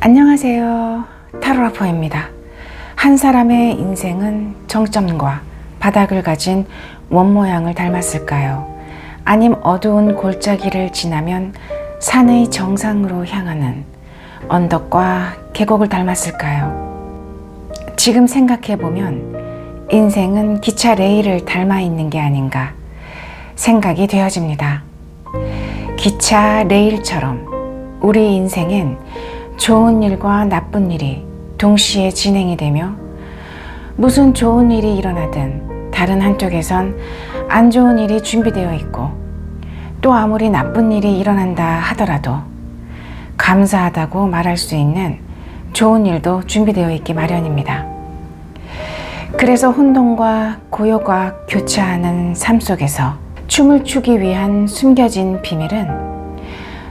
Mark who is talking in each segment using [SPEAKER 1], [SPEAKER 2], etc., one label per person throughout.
[SPEAKER 1] 안녕하세요. 타로라포입니다. 한 사람의 인생은 정점과 바닥을 가진 원 모양을 닮았을까요? 아님 어두운 골짜기를 지나면 산의 정상으로 향하는 언덕과 계곡을 닮았을까요? 지금 생각해보면 인생은 기차 레일을 닮아 있는 게 아닌가 생각이 되어집니다. 기차 레일처럼 우리 인생엔 좋은 일과 나쁜 일이 동시에 진행이 되며 무슨 좋은 일이 일어나든 다른 한쪽에선 안 좋은 일이 준비되어 있고 또 아무리 나쁜 일이 일어난다 하더라도 감사하다고 말할 수 있는 좋은 일도 준비되어 있기 마련입니다. 그래서 혼돈과 고요가 교차하는 삶 속에서 춤을 추기 위한 숨겨진 비밀은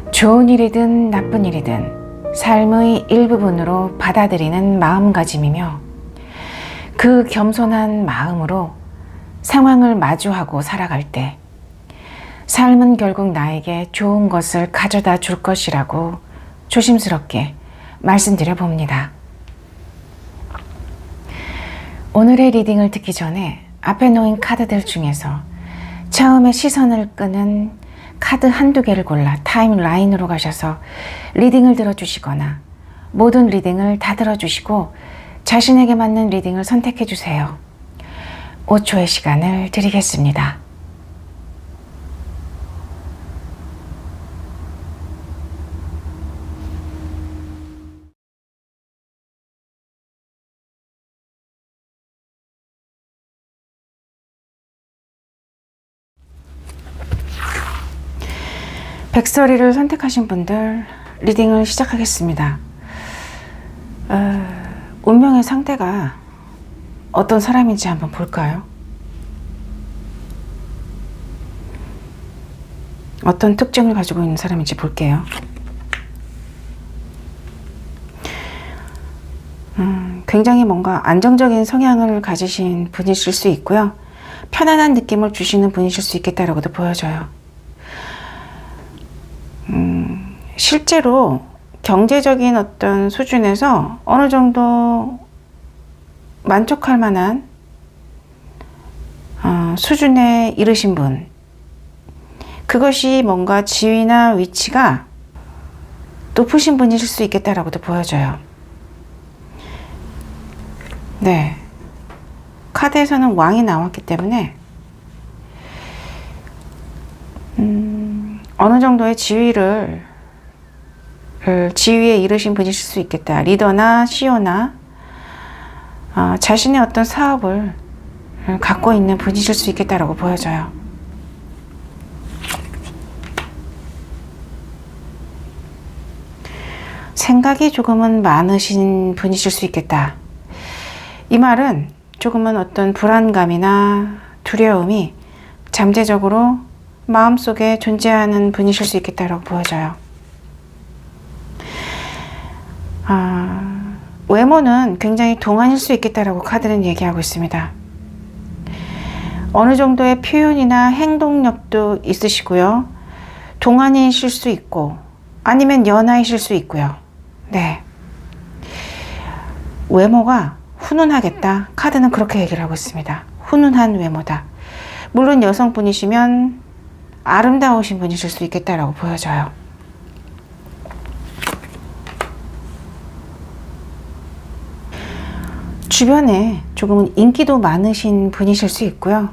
[SPEAKER 1] 좋은 일이든 나쁜 일이든 삶의 일부분으로 받아들이는 마음가짐이며 그 겸손한 마음으로 상황을 마주하고 살아갈 때 삶은 결국 나에게 좋은 것을 가져다 줄 것이라고 조심스럽게 말씀드려 봅니다. 오늘의 리딩을 듣기 전에 앞에 놓인 카드들 중에서 처음에 시선을 끄는 카드 한두 개를 골라 타임라인으로 가셔서 리딩을 들어주시거나 모든 리딩을 다 들어주시고 자신에게 맞는 리딩을 선택해 주세요. 5초의 시간을 드리겠습니다. 백설이를 선택하신 분들 리딩을 시작하겠습니다. 운명의 상대가 어떤 사람인지 한번 볼까요? 어떤 특징을 가지고 있는 사람인지 볼게요. 굉장히 뭔가 안정적인 성향을 가지신 분이실 수 있고요. 편안한 느낌을 주시는 분이실 수 있겠다라고도 보여져요. 실제로 경제적인 어떤 수준에서 어느 정도 만족할 만한 수준에 이르신 분, 그것이 뭔가 지위나 위치가 높으신 분이실 수 있겠다라고도 보여져요. 네, 카드에서는 왕이 나왔기 때문에 어느 정도의 지위에 이르신 분이실 수 있겠다. 리더나 CEO나 자신의 어떤 사업을 갖고 있는 분이실 수 있겠다라고 보여져요. 생각이 조금은 많으신 분이실 수 있겠다. 이 말은 조금은 어떤 불안감이나 두려움이 잠재적으로 마음속에 존재하는 분이실 수 있겠다라고 보여져요. 외모는 굉장히 동안일 수 있겠다라고 카드는 얘기하고 있습니다. 어느 정도의 표현이나 행동력도 있으시고요. 동안이실 수 있고 아니면 연하이실 수 있고요. 네, 외모가 훈훈하겠다. 카드는 그렇게 얘기를 하고 있습니다. 훈훈한 외모다. 물론 여성분이시면 아름다우신 분이실 수 있겠다라고 보여져요. 주변에 조금은 인기도 많으신 분이실 수 있고요.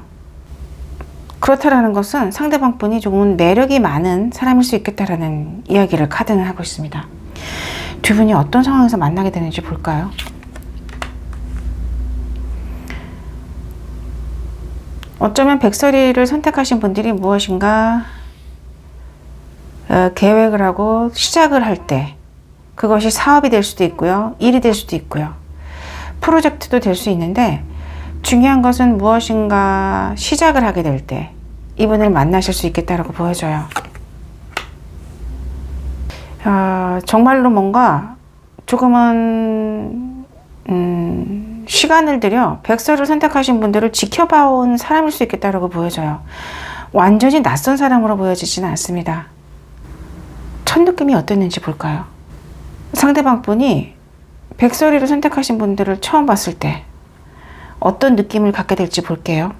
[SPEAKER 1] 그렇다라는 것은 상대방 분이 조금은 매력이 많은 사람일 수 있겠다라는 이야기를 카드는 하고 있습니다. 두 분이 어떤 상황에서 만나게 되는지 볼까요? 어쩌면 백설이를 선택하신 분들이 무엇인가 계획을 하고 시작을 할 때 그것이 사업이 될 수도 있고요. 일이 될 수도 있고요. 프로젝트도 될 수 있는데 중요한 것은 무엇인가 시작을 하게 될 때 이분을 만나실 수 있겠다라고 보여져요. 정말로 뭔가 조금은 시간을 들여 백설을 선택하신 분들을 지켜봐온 사람일 수 있겠다라고 보여져요. 완전히 낯선 사람으로 보여지지는 않습니다. 첫 느낌이 어땠는지 볼까요? 상대방 분이 백설이를 선택하신 분들을 처음 봤을 때 어떤 느낌을 갖게 될지 볼게요.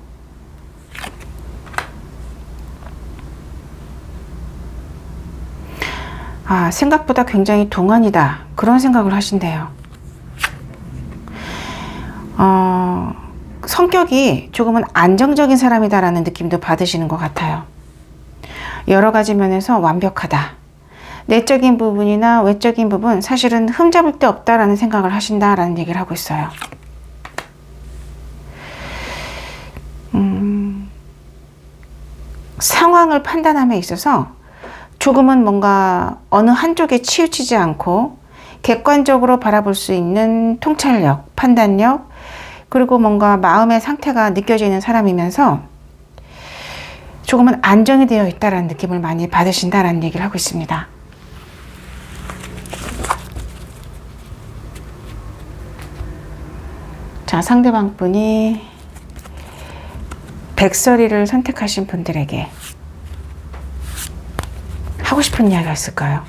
[SPEAKER 1] 아, 생각보다 굉장히 동안이다. 그런 생각을 하신대요. 성격이 조금은 안정적인 사람이다라는 느낌도 받으시는 것 같아요. 여러 가지 면에서 완벽하다. 내적인 부분이나 외적인 부분 사실은 흠잡을 데 없다라는 생각을 하신다라는 얘기를 하고 있어요. 상황을 판단함에 있어서 조금은 뭔가 어느 한쪽에 치우치지 않고 객관적으로 바라볼 수 있는 통찰력, 판단력, 그리고 뭔가 마음의 상태가 느껴지는 사람이면서 조금은 안정이 되어 있다는 느낌을 많이 받으신다라는 얘기를 하고 있습니다. 자, 상대방 분이 백설이를 선택하신 분들에게 하고 싶은 이야기가 있을까요?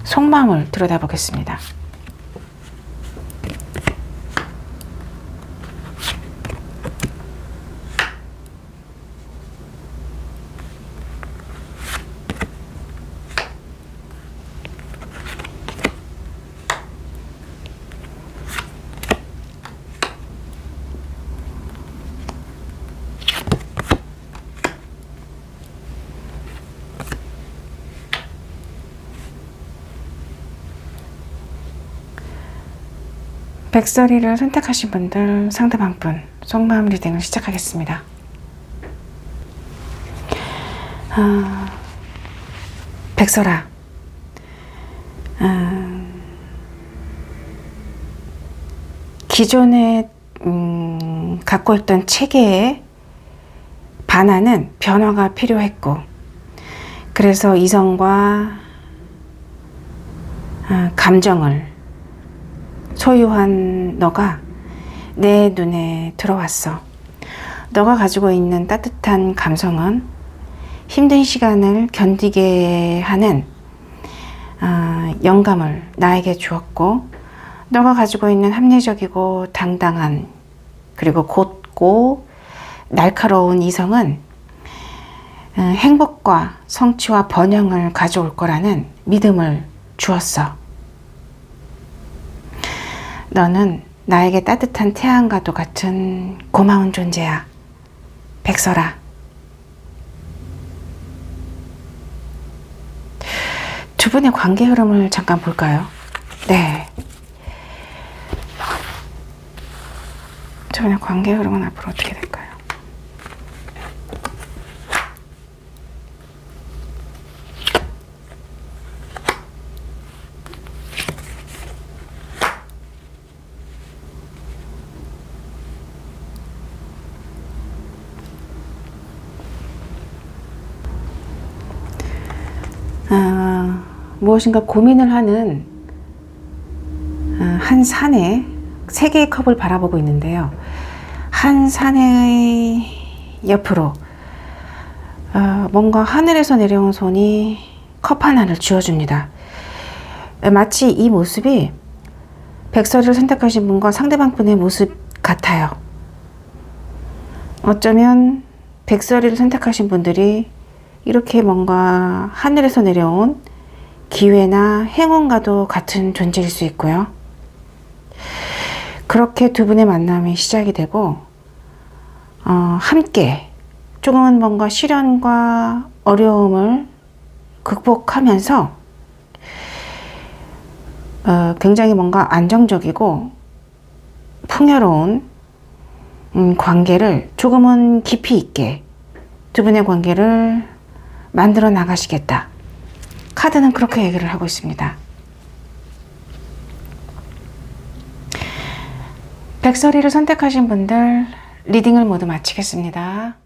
[SPEAKER 1] 속마음을 들여다보겠습니다. 백설이를 선택하신 분들 상대방 분 속마음 리딩을 시작하겠습니다. 백설아, 기존에 갖고 있던 체계에 반하는 변화가 필요했고, 그래서 이성과 감정을 소유한 너가 내 눈에 들어왔어. 너가 가지고 있는 따뜻한 감성은 힘든 시간을 견디게 하는 영감을 나에게 주었고, 너가 가지고 있는 합리적이고 당당한 그리고 곧고 날카로운 이성은 행복과 성취와 번영을 가져올 거라는 믿음을 주었어. 너는 나에게 따뜻한 태양과도 같은 고마운 존재야, 백설아. 두 분의 관계 흐름을 잠깐 볼까요? 네. 두 분의 관계 흐름은 앞으로 어떻게 될까요? 무엇인가 고민을 하는 한 산에 세 개의 컵을 바라보고 있는데요. 한 산의 옆으로 뭔가 하늘에서 내려온 손이 컵 하나를 쥐어줍니다. 마치 이 모습이 백설이를 선택하신 분과 상대방 분의 모습 같아요. 어쩌면 백설이를 선택하신 분들이 이렇게 뭔가 하늘에서 내려온 기회나 행운과도 같은 존재일 수 있고요. 그렇게 두 분의 만남이 시작이 되고 함께 조금은 뭔가 시련과 어려움을 극복하면서 굉장히 뭔가 안정적이고 풍요로운 관계를 조금은 깊이 있게 두 분의 관계를 만들어 나가시겠다. 카드는 그렇게 얘기를 하고 있습니다. 백설이를 선택하신 분들 리딩을 모두 마치겠습니다.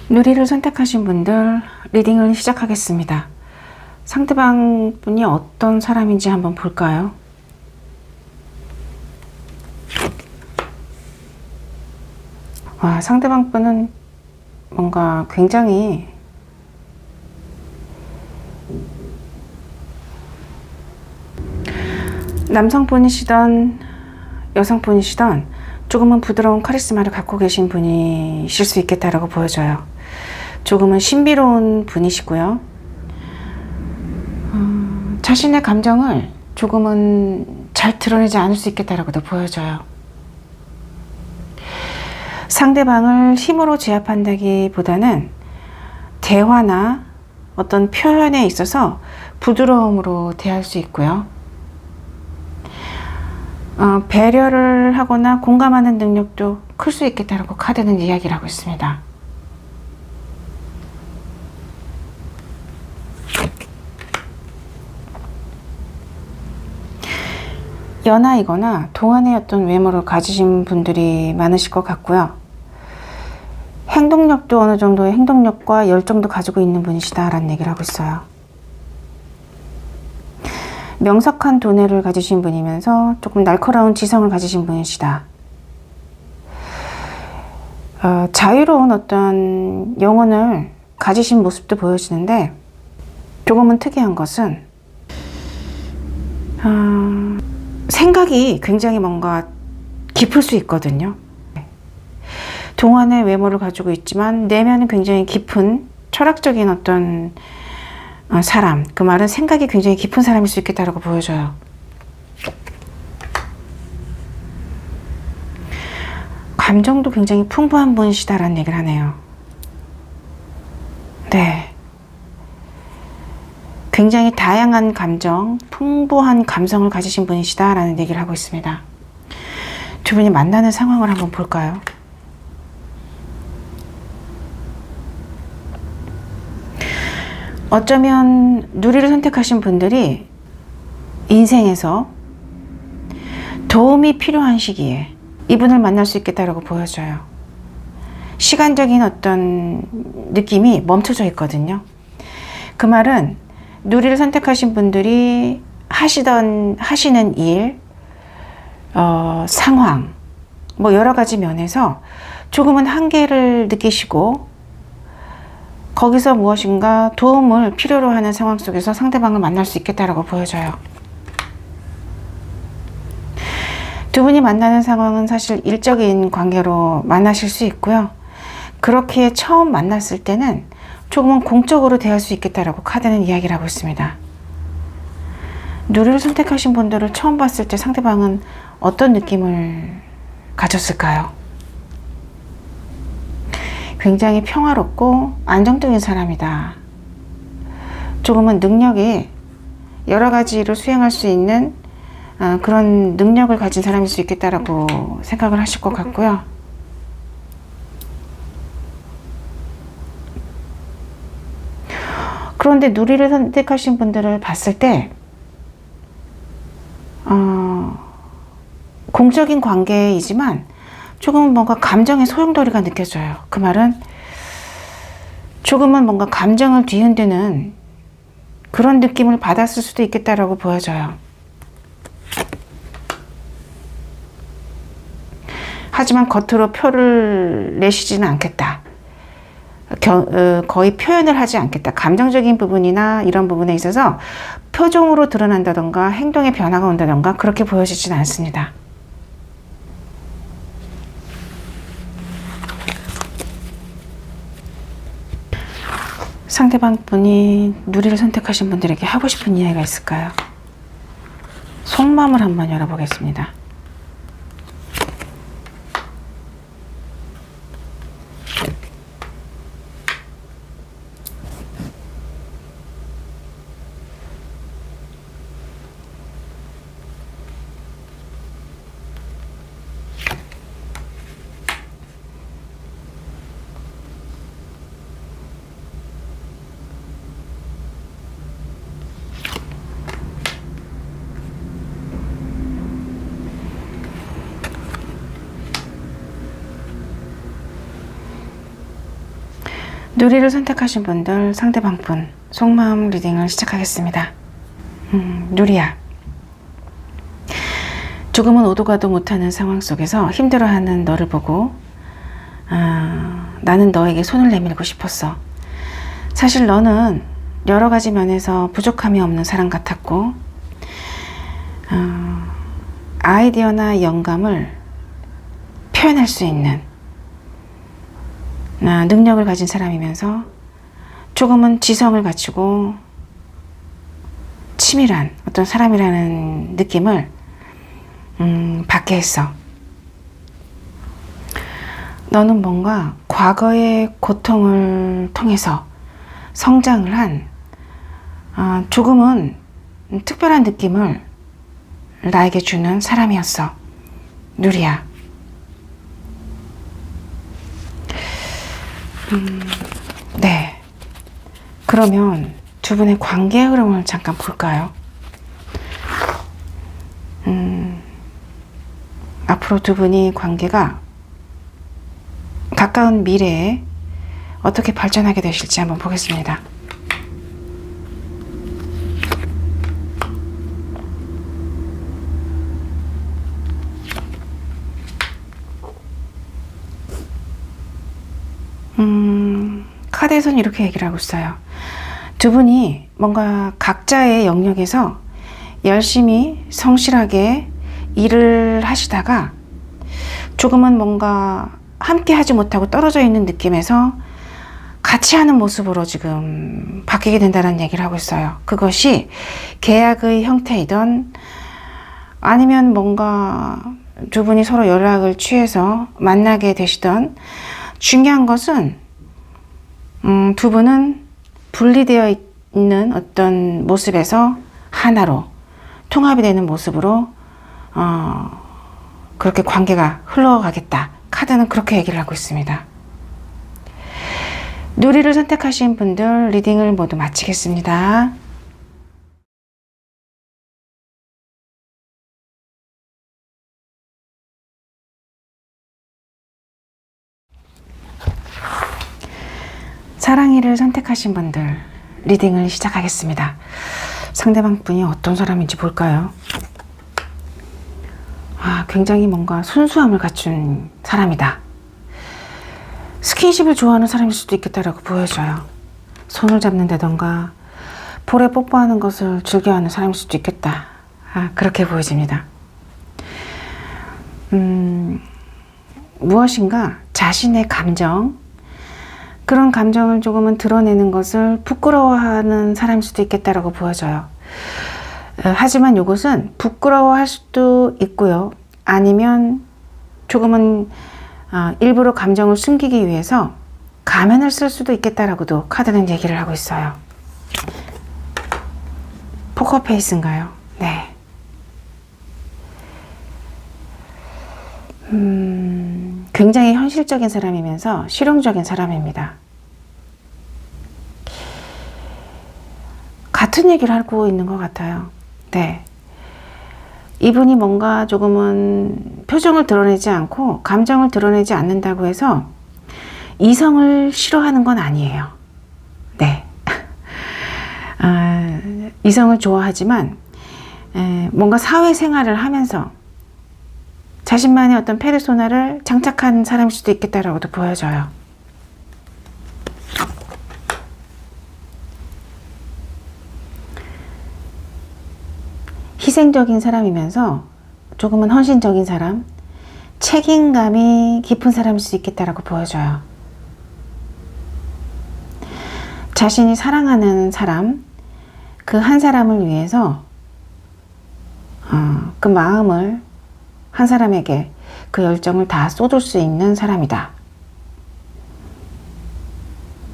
[SPEAKER 1] 누리를 선택하신 분들 리딩을 시작하겠습니다. 상대방 분이 어떤 사람인지 한번 볼까요? 와, 상대방 분은 뭔가 굉장히 남성분이시던 여성분이시던 조금은 부드러운 카리스마를 갖고 계신 분이실 수 있겠다라고 보여져요. 조금은 신비로운 분이시고요. 자신의 감정을 조금은 잘 드러내지 않을 수 있겠다라고도 보여져요. 상대방을 힘으로 제압한다기보다는 대화나 어떤 표현에 있어서 부드러움으로 대할 수 있고요. 배려를 하거나 공감하는 능력도 클 수 있겠다라고 카드는 이야기를 하고 있습니다. 연하이거나 동안의 어떤 외모를 가지신 분들이 많으실 것 같고요. 행동력도 어느 정도의 행동력과 열정도 가지고 있는 분이시다 라는 얘기를 하고 있어요. 명석한 두뇌를 가지신 분이면서 조금 날카로운 지성을 가지신 분이시다. 자유로운 어떤 영혼을 가지신 모습도 보여지는데, 조금은 특이한 것은 생각이 굉장히 뭔가 깊을 수 있거든요. 동안의 외모를 가지고 있지만 내면은 굉장히 깊은 철학적인 어떤 사람, 그 말은 생각이 굉장히 깊은 사람일 수 있겠다라고 보여져요. 감정도 굉장히 풍부한 분이시다라는 얘기를 하네요. 네. 굉장히 다양한 감정, 풍부한 감성을 가지신 분이시다라는 얘기를 하고 있습니다. 두 분이 만나는 상황을 한번 볼까요? 어쩌면 누리를 선택하신 분들이 인생에서 도움이 필요한 시기에 이분을 만날 수 있겠다라고 보여져요. 시간적인 어떤 느낌이 멈춰져 있거든요. 그 말은 누리를 선택하신 분들이 하시는 일, 상황, 뭐 여러 가지 면에서 조금은 한계를 느끼시고 거기서 무엇인가 도움을 필요로 하는 상황 속에서 상대방을 만날 수 있겠다라고 보여져요. 두 분이 만나는 상황은 사실 일적인 관계로 만나실 수 있고요. 그렇게 처음 만났을 때는 조금은 공적으로 대할 수 있겠다라고 카드는 이야기를 하고 있습니다. 누리를 선택하신 분들을 처음 봤을 때 상대방은 어떤 느낌을 가졌을까요? 굉장히 평화롭고 안정적인 사람이다. 조금은 능력이 여러 가지를 수행할 수 있는 그런 능력을 가진 사람일 수 있겠다라고 생각을 하실 것 같고요. 그런데 누리를 선택하신 분들을 봤을 때 공적인 관계이지만 조금은 뭔가 감정의 소용돌이가 느껴져요. 그 말은 조금은 뭔가 감정을 뒤흔드는 그런 느낌을 받았을 수도 있겠다라고 보여져요. 하지만 겉으로 표를 내시지는 않겠다. 거의 표현을 하지 않겠다. 감정적인 부분이나 이런 부분에 있어서 표정으로 드러난다던가 행동의 변화가 온다던가 그렇게 보여지지는 않습니다. 상대방 분이 누리를 선택하신 분들에게 하고 싶은 이야기가 있을까요? 속마음을 한번 열어보겠습니다. 누리를 선택하신 분들, 상대방 분 속마음 리딩을 시작하겠습니다. 누리야, 조금은 오도 가도 못하는 상황 속에서 힘들어하는 너를 보고 나는 너에게 손을 내밀고 싶었어. 사실 너는 여러 가지 면에서 부족함이 없는 사람 같았고, 아이디어나 영감을 표현할 수 있는 능력을 가진 사람이면서 조금은 지성을 갖추고 치밀한 어떤 사람이라는 느낌을 받게 했어. 너는 뭔가 과거의 고통을 통해서 성장을 한 조금은 특별한 느낌을 나에게 주는 사람이었어. 누리야. 네. 그러면 두 분의 관계 흐름을 잠깐 볼까요? 앞으로 두 분이 관계가 가까운 미래에 어떻게 발전하게 되실지 한번 보겠습니다. 카드에서는 이렇게 얘기를 하고 있어요. 두 분이 뭔가 각자의 영역에서 열심히 성실하게 일을 하시다가 조금은 뭔가 함께 하지 못하고 떨어져 있는 느낌에서 같이 하는 모습으로 지금 바뀌게 된다는 얘기를 하고 있어요. 그것이 계약의 형태이든 아니면 뭔가 두 분이 서로 연락을 취해서 만나게 되시던, 중요한 것은 두 분은 분리되어 있는 어떤 모습에서 하나로 통합이 되는 모습으로 그렇게 관계가 흘러가겠다. 카드는 그렇게 얘기를 하고 있습니다. 누리를 선택하신 분들 리딩을 모두 마치겠습니다. 사랑이를 선택하신 분들 리딩을 시작하겠습니다. 상대방 분이 어떤 사람인지 볼까요? 굉장히 뭔가 순수함을 갖춘 사람이다. 스킨십을 좋아하는 사람일 수도 있겠다라고 보여져요. 손을 잡는다던가 볼에 뽀뽀하는 것을 즐겨하는 사람일 수도 있겠다. 그렇게 보여집니다. 무엇인가 자신의 감정, 그런 감정을 조금은 드러내는 것을 부끄러워하는 사람일 수도 있겠다라고 보여져요. 하지만 이것은 부끄러워할 수도 있고요. 아니면 조금은 일부러 감정을 숨기기 위해서 가면을 쓸 수도 있겠다라고도 카드는 얘기를 하고 있어요. 포커페이스인가요? 네. 굉장히 현실적인 사람이면서 실용적인 사람입니다. 같은 얘기를 하고 있는 것 같아요. 네. 이분이 뭔가 조금은 표정을 드러내지 않고 감정을 드러내지 않는다고 해서 이성을 싫어하는 건 아니에요. 네. 이성을 좋아하지만 뭔가 사회생활을 하면서 자신만의 어떤 페르소나를 장착한 사람일 수도 있겠다라고도 보여져요. 희생적인 사람이면서 조금은 헌신적인 사람, 책임감이 깊은 사람일 수 있겠다라고 보여져요. 자신이 사랑하는 사람, 그 한 사람을 위해서 그 마음을 한 사람에게 그 열정을 다 쏟을 수 있는 사람이다.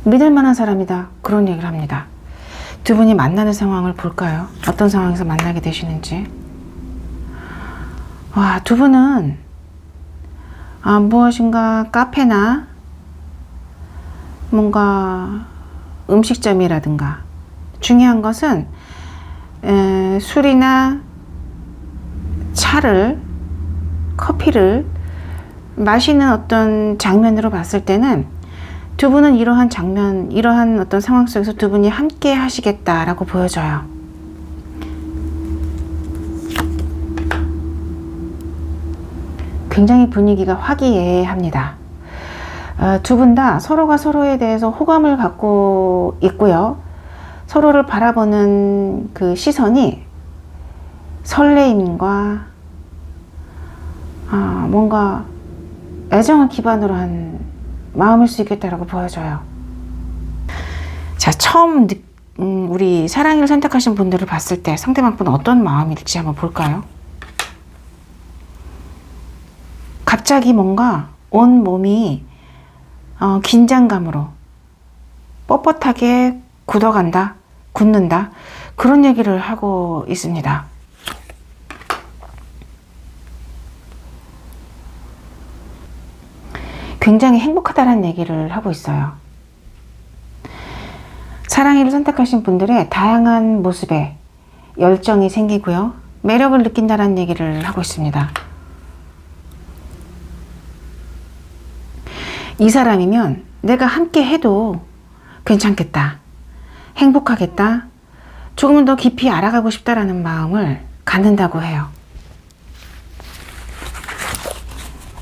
[SPEAKER 1] 믿을 만한 사람이다. 그런 얘기를 합니다. 두 분이 만나는 상황을 볼까요? 어떤 상황에서 만나게 되시는지. 두 분은 무엇인가 카페나 뭔가 음식점이라든가, 중요한 것은 술이나 차를, 커피를 마시는 어떤 장면으로 봤을 때는 두 분은 이러한 장면, 이러한 어떤 상황 속에서 두 분이 함께 하시겠다라고 보여져요. 굉장히 분위기가 화기애애합니다. 두 분 다 서로가 서로에 대해서 호감을 갖고 있고요. 서로를 바라보는 그 시선이 설레임과 뭔가 애정을 기반으로 한 마음일 수 있겠다라고 보여져요. 자, 처음 우리 사랑이를 선택하신 분들을 봤을 때 상대방 분 어떤 마음일지 한번 볼까요? 갑자기 뭔가 온 몸이 긴장감으로 뻣뻣하게 굳어간다, 굳는다, 그런 얘기를 하고 있습니다. 굉장히 행복하다는 얘기를 하고 있어요. 사랑이를 선택하신 분들의 다양한 모습에 열정이 생기고요. 매력을 느낀다는 얘기를 하고 있습니다. 이 사람이면 내가 함께 해도 괜찮겠다, 행복하겠다, 조금은 더 깊이 알아가고 싶다라는 마음을 갖는다고 해요.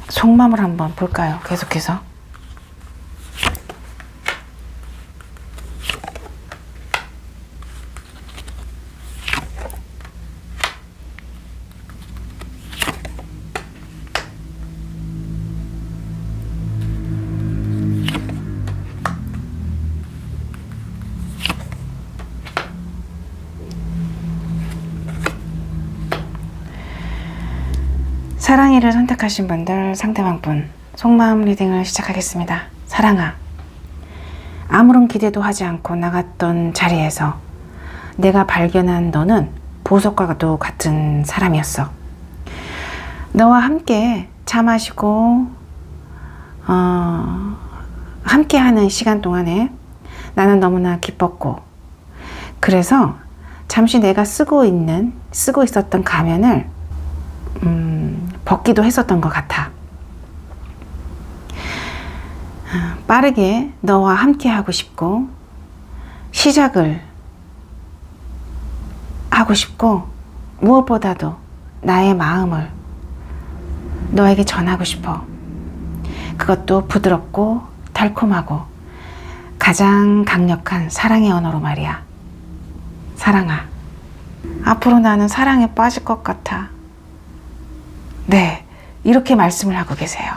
[SPEAKER 1] 속마음을 한번 볼까요? 계속해서. 사랑이를 선택하신 분들, 상대방 분 속마음 리딩을 시작하겠습니다. 사랑아, 아무런 기대도 하지 않고 나갔던 자리에서 내가 발견한 너는 보석과도 같은 사람이었어. 너와 함께 차 마시고 함께하는 시간 동안에 나는 너무나 기뻤고, 그래서 잠시 내가 쓰고 있었던 가면을 벗기도 했었던 것 같아. 빠르게 너와 함께 하고 싶고, 시작을 하고 싶고, 무엇보다도 나의 마음을 너에게 전하고 싶어. 그것도 부드럽고 달콤하고 가장 강력한 사랑의 언어로 말이야. 사랑아, 앞으로 나는 사랑에 빠질 것 같아. 네, 이렇게 말씀을 하고 계세요.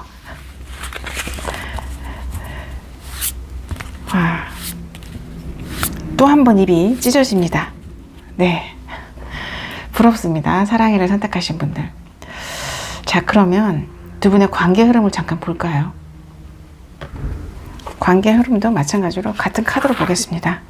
[SPEAKER 1] 또 한 번 입이 찢어집니다. 네, 부럽습니다. 사랑이를 선택하신 분들. 자, 그러면 두 분의 관계 흐름을 잠깐 볼까요? 관계 흐름도 마찬가지로 같은 카드로 보겠습니다.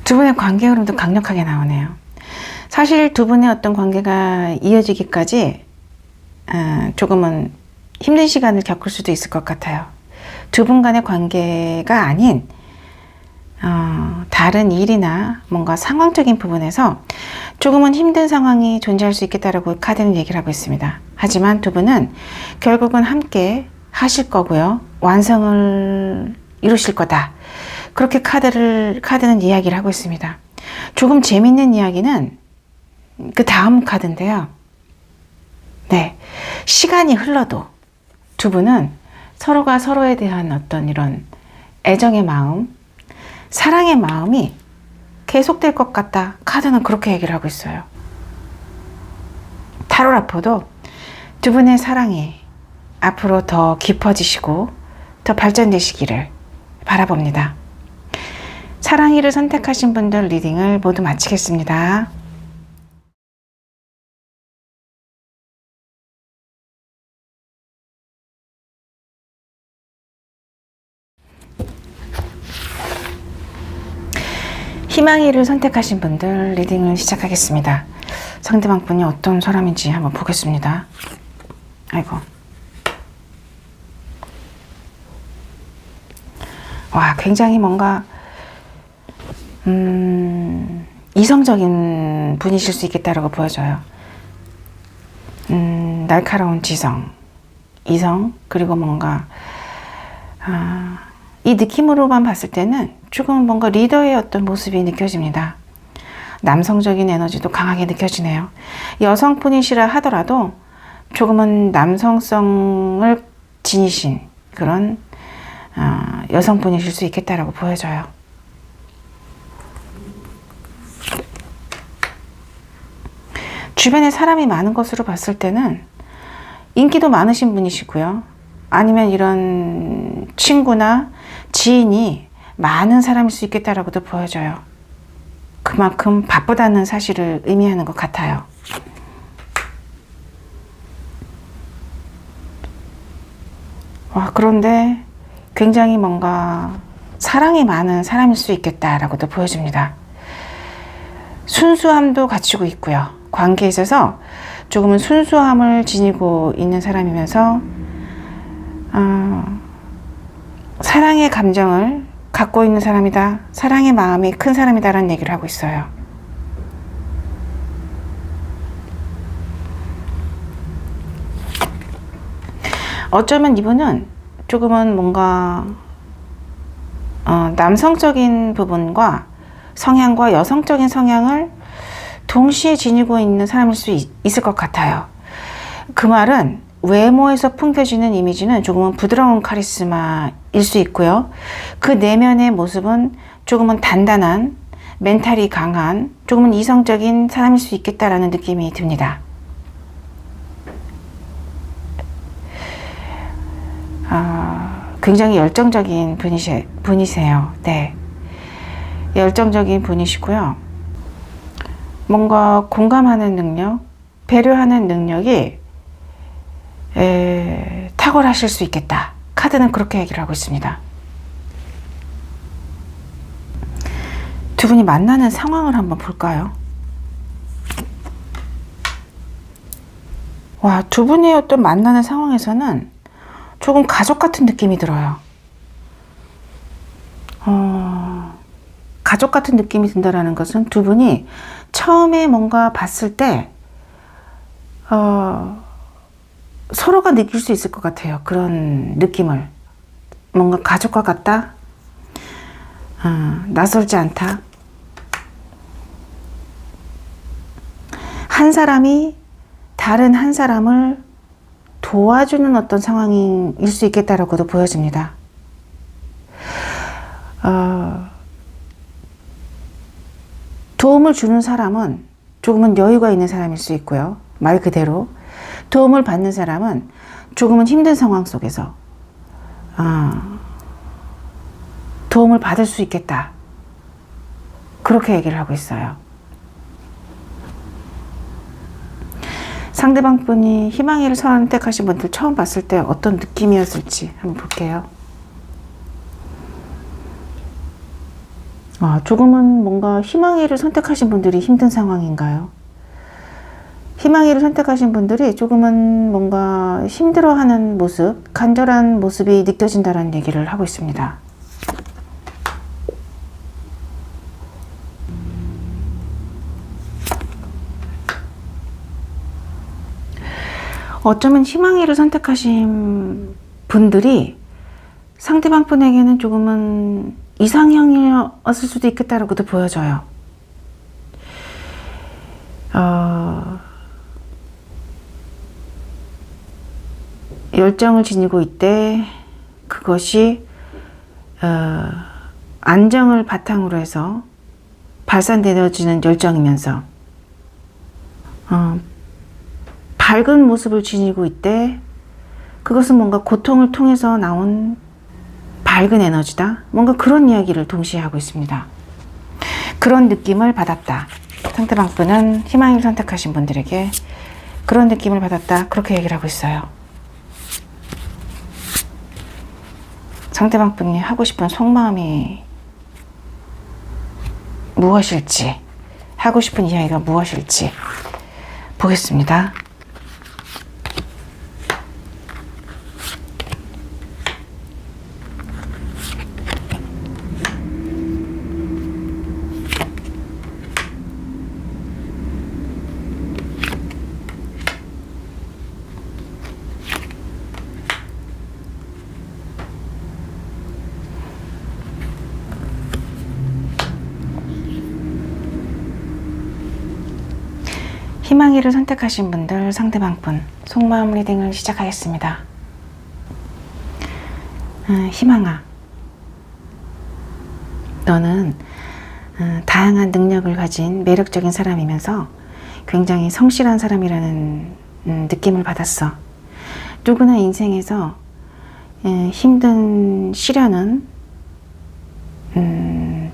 [SPEAKER 1] 두 분의 관계 흐름도 강력하게 나오네요. 사실 두 분의 어떤 관계가 이어지기까지 조금은 힘든 시간을 겪을 수도 있을 것 같아요. 두 분 간의 관계가 아닌 다른 일이나 뭔가 상황적인 부분에서 조금은 힘든 상황이 존재할 수 있겠다라고 카드는 얘기를 하고 있습니다. 하지만 두 분은 결국은 함께 하실 거고요. 완성을 이루실 거다. 그렇게 카드는 이야기를 하고 있습니다. 조금 재밌는 이야기는 그 다음 카드인데요. 네, 시간이 흘러도 두 분은 서로가 서로에 대한 어떤 이런 애정의 마음, 사랑의 마음이 계속될 것 같다. 카드는 그렇게 얘기를 하고 있어요. 타로라포도 두 분의 사랑이 앞으로 더 깊어지시고 더 발전되시기를 바라봅니다. 사랑이를 선택하신 분들 리딩을 모두 마치겠습니다. 희망이를 선택하신 분들 리딩을 시작하겠습니다. 상대방 분이 어떤 사람인지 한번 보겠습니다. 아이고. 와, 굉장히 뭔가 이성적인 분이실 수 있겠다라고 보여져요. 날카로운 지성, 이성, 그리고 뭔가 이 느낌으로만 봤을 때는 조금 뭔가 리더의 어떤 모습이 느껴집니다. 남성적인 에너지도 강하게 느껴지네요. 여성분이시라 하더라도 조금은 남성성을 지니신 그런 여성분이실 수 있겠다라고 보여져요. 주변에 사람이 많은 것으로 봤을 때는 인기도 많으신 분이시고요. 아니면 이런 친구나 지인이 많은 사람일 수 있겠다라고도 보여져요. 그만큼 바쁘다는 사실을 의미하는 것 같아요. 그런데 굉장히 뭔가 사랑이 많은 사람일 수 있겠다라고도 보여집니다. 순수함도 갖추고 있고요. 관계에 있어서 조금은 순수함을 지니고 있는 사람이면서 사랑의 감정을 갖고 있는 사람이다. 사랑의 마음이 큰 사람이다라는 얘기를 하고 있어요. 어쩌면 이분은 조금은 뭔가 남성적인 부분과 성향과 여성적인 성향을 동시에 지니고 있는 사람일 수 있을 것 같아요. 그 말은 외모에서 풍겨지는 이미지는 조금은 부드러운 카리스마일 수 있고요. 그 내면의 모습은 조금은 단단한, 멘탈이 강한, 조금은 이성적인 사람일 수 있겠다라는 느낌이 듭니다. 굉장히 열정적인 분이세요. 네. 열정적인 분이시고요. 뭔가 공감하는 능력, 배려하는 능력이 탁월하실 수 있겠다. 카드는 그렇게 얘기를 하고 있습니다. 두 분이 만나는 상황을 한번 볼까요? 두 분의 어떤 만나는 상황에서는 조금 가족 같은 느낌이 들어요. 가족 같은 느낌이 든다는 것은 두 분이 처음에 뭔가 봤을 때 서로가 느낄 수 있을 것 같아요. 그런 느낌을. 뭔가 가족과 같다. 낯설지 않다. 한 사람이 다른 한 사람을 도와주는 어떤 상황일 수 있겠다라고도 보여집니다. 도움을 주는 사람은 조금은 여유가 있는 사람일 수 있고요. 말 그대로 도움을 받는 사람은 조금은 힘든 상황 속에서 도움을 받을 수 있겠다. 그렇게 얘기를 하고 있어요. 상대방 분이 희망이를 선택하신 분들 처음 봤을 때 어떤 느낌이었을지 한번 볼게요. 조금은 뭔가 희망이를 선택하신 분들이 힘든 상황인가요? 희망이를 선택하신 분들이 조금은 뭔가 힘들어하는 모습, 간절한 모습이 느껴진다는 얘기를 하고 있습니다. 어쩌면 희망이를 선택하신 분들이 상대방 분에게는 조금은 이상형이었을 수도 있겠다라고도 보여져요. 열정을 지니고 있대. 그것이 안정을 바탕으로 해서 발산되어지는 열정이면서 밝은 모습을 지니고 있대. 그것은 뭔가 고통을 통해서 나온 밝은 에너지다. 뭔가 그런 이야기를 동시에 하고 있습니다. 그런 느낌을 받았다. 상대방 분은 희망을 선택하신 분들에게 그런 느낌을 받았다. 그렇게 얘기를 하고 있어요. 상대방 분이 하고 싶은 속마음이 무엇일지, 하고 싶은 이야기가 무엇일지 보겠습니다. 희망이를 선택하신 분들 상대방분 속마음 리딩을 시작하겠습니다. 희망아, 너는 다양한 능력을 가진 매력적인 사람이면서 굉장히 성실한 사람이라는 느낌을 받았어. 누구나 인생에서 힘든 시련은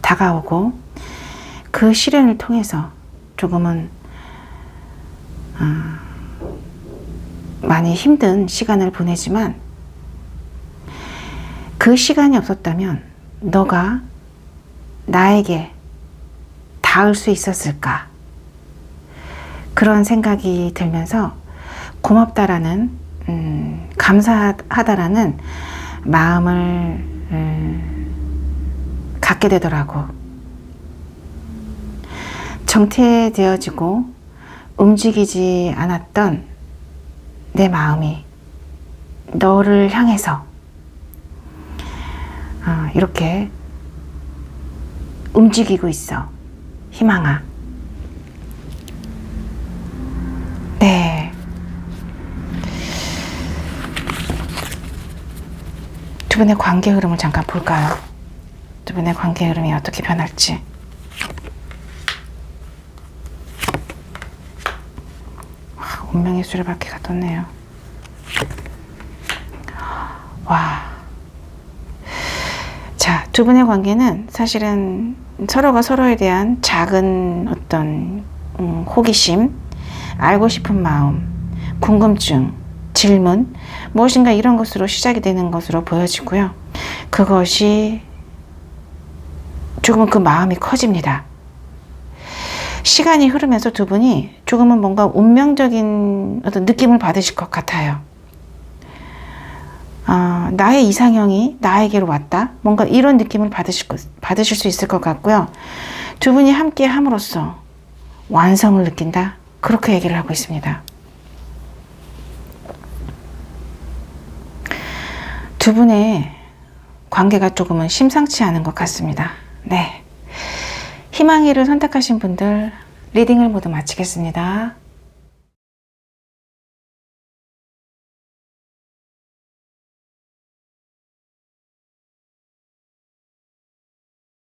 [SPEAKER 1] 다가오고 그 시련을 통해서 조금은 많이 힘든 시간을 보내지만 그 시간이 없었다면 너가 나에게 닿을 수 있었을까? 그런 생각이 들면서 고맙다라는 감사하다라는 마음을 갖게 되더라고. 정체되어지고 움직이지 않았던 내 마음이 너를 향해서 이렇게 움직이고 있어. 희망아. 네. 두 분의 관계 흐름을 잠깐 볼까요? 두 분의 관계 흐름이 어떻게 변할지. 운명의 수레바퀴가 떴네요. 와. 자, 두 분의 관계는 사실은 서로가 서로에 대한 작은 어떤 호기심, 알고 싶은 마음, 궁금증, 질문, 무엇인가 이런 것으로 시작이 되는 것으로 보여지고요. 그것이 조금은 그 마음이 커집니다. 시간이 흐르면서 두 분이 조금은 뭔가 운명적인 어떤 느낌을 받으실 것 같아요. 나의 이상형이 나에게로 왔다. 뭔가 이런 느낌을 받으실 수 있을 것 같고요. 두 분이 함께 함으로써 완성을 느낀다. 그렇게 얘기를 하고 있습니다. 두 분의 관계가 조금은 심상치 않은 것 같습니다. 네. 희망이를 선택하신 분들 리딩을 모두 마치겠습니다.